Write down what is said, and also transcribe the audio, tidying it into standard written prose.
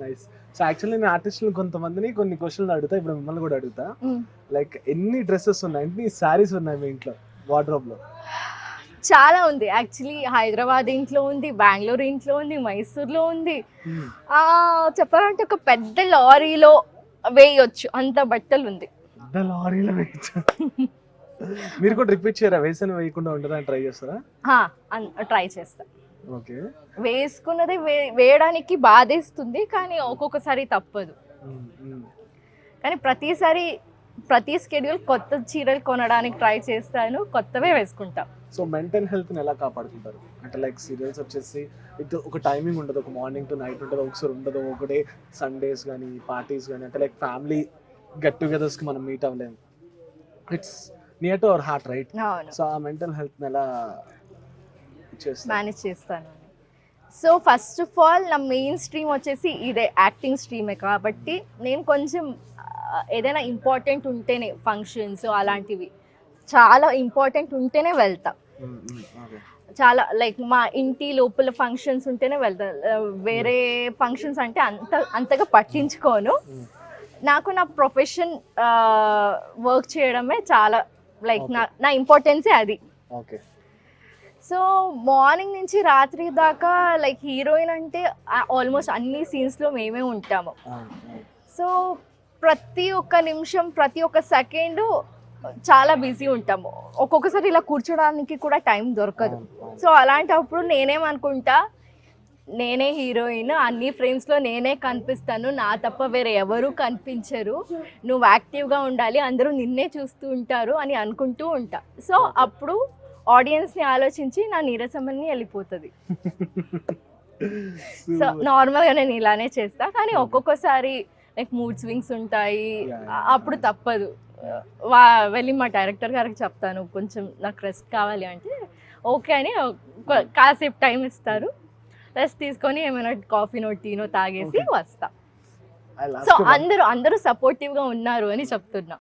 Nice. So actually నేను ఆర్టిస్టులు కొంతమందిని కొన్ని క్వశ్చన్లు అడుగుతా, ఇప్పుడు మిమ్మల్ని కూడా అడుగుతా. లైక్ ఎన్ని డ్రెస్సెస్ ఉన్నాయి, ఎన్ని శారీస్ ఉన్నాయి మీ ఇంట్లో వార్డ్రోబ్ లో? చాలా ఉంది యాక్చువల్లీ. హైదరాబాద్ ఇంట్లో ఉంది, బెంగళూరు ఇంట్లో ఉంది, మైసూర్లో ఉంది. చెప్పాలంటే ఒక పెద్ద లారీలో వేయొచ్చు అంత బట్టలు ఉంది. పెద్ద లారీలో వేయచ్చు. మీరు కూడా రిపీట్ చేయరా? వేసని వేయకుండా ఉండదని ట్రై చేస్తారా? ట్రై చేస్తా. ఓకే. వేసుకున్నది వేయడానికి బాధేస్తుంది, కానీ ఒక్కొక్కసారి తప్పదు. కానీ ప్రతి స్కెడ్యూల్ కొత్త చీరలు కొనడానికి ట్రై చేస్తాను, కొత్తవే వేసుకుంటా. సో మెంటల్ హెల్త్ ని ఎలా కాపాడుకుంటారు? అంటే లైక్ సీరియల్స్ వచ్చేసి ఒక టైమింగ్ ఉండదు, ఒక మార్నింగ్ టు నైట్ ఉంటుంది, ఒకసారి ఉండదు, ఒకటే సండేస్ కానీ పార్టీస్ కానీ, అంటే లైక్ ఫ్యామిలీ గెట్ టుగెదర్స్ కి మనం మీట్ అవ్వలేము. It's near to our heart, right? So ఆ మెంటల్ హెల్త్ ని ఎలా మేనేజ్ చేస్తాను. సో ఫస్ట్ ఆఫ్ ఆల్ నా మెయిన్ స్ట్రీమ్ వచ్చేసి ఇదే యాక్టింగ్ స్ట్రీమే, కాబట్టి నేను కొంచెం ఏదైనా ఇంపార్టెంట్ ఉంటేనే, ఫంక్షన్స్ అలాంటివి చాలా ఇంపార్టెంట్ ఉంటేనే వెళ్తా. చాలా లైక్ మా ఇంటి లోపల ఫంక్షన్స్ ఉంటేనే వెళ్తా. వేరే ఫంక్షన్స్ అంటే అంతగా పట్టించుకోను. నాకు నా ప్రొఫెషన్ వర్క్ చేయడమే చాలా లైక్ నా ఇంపార్టెన్సే అది. సో మార్నింగ్ నుంచి రాత్రి దాకా లైక్ హీరోయిన్ అంటే ఆల్మోస్ట్ అన్ని సీన్స్లో మేమే ఉంటాము. సో ప్రతి ఒక్క నిమిషం, ప్రతి ఒక్క సెకండ్ చాలా బిజీ ఉంటాము. ఒక్కొక్కసారి ఇలా కూర్చోడానికి కూడా టైం దొరకదు. సో అలాంటప్పుడు నేనేమనుకుంటా, నేనే హీరోయిన్, అన్ని ఫ్రేమ్స్లో నేనే కనిపిస్తాను, నా తప్ప వేరే ఎవరు కనిపించరు, నువ్వు యాక్టివ్గా ఉండాలి, అందరూ నిన్నే చూస్తూ ఉంటారు అని అనుకుంటూ ఉంటా. సో అప్పుడు ఆడియన్స్ని ఆలోచించి నా నీరసమని వెళ్ళిపోతుంది. సో నార్మల్గా నేను ఇలానే చేస్తా, కానీ ఒక్కొక్కసారి లైక్ మూడ్ స్వింగ్స్ ఉంటాయి, అప్పుడు తప్పదు. వెళ్ళి మా డైరెక్టర్ గారికి చెప్తాను, కొంచెం నాకు రెస్ట్ కావాలి అంటే ఓకే అని కాసేపు టైం ఇస్తారు. రెస్ట్ తీసుకొని ఏమైనా కాఫీనో టీనో తాగేసి వస్తా. సో అందరూ సపోర్టివ్గా ఉన్నారు అని చెప్తున్నా.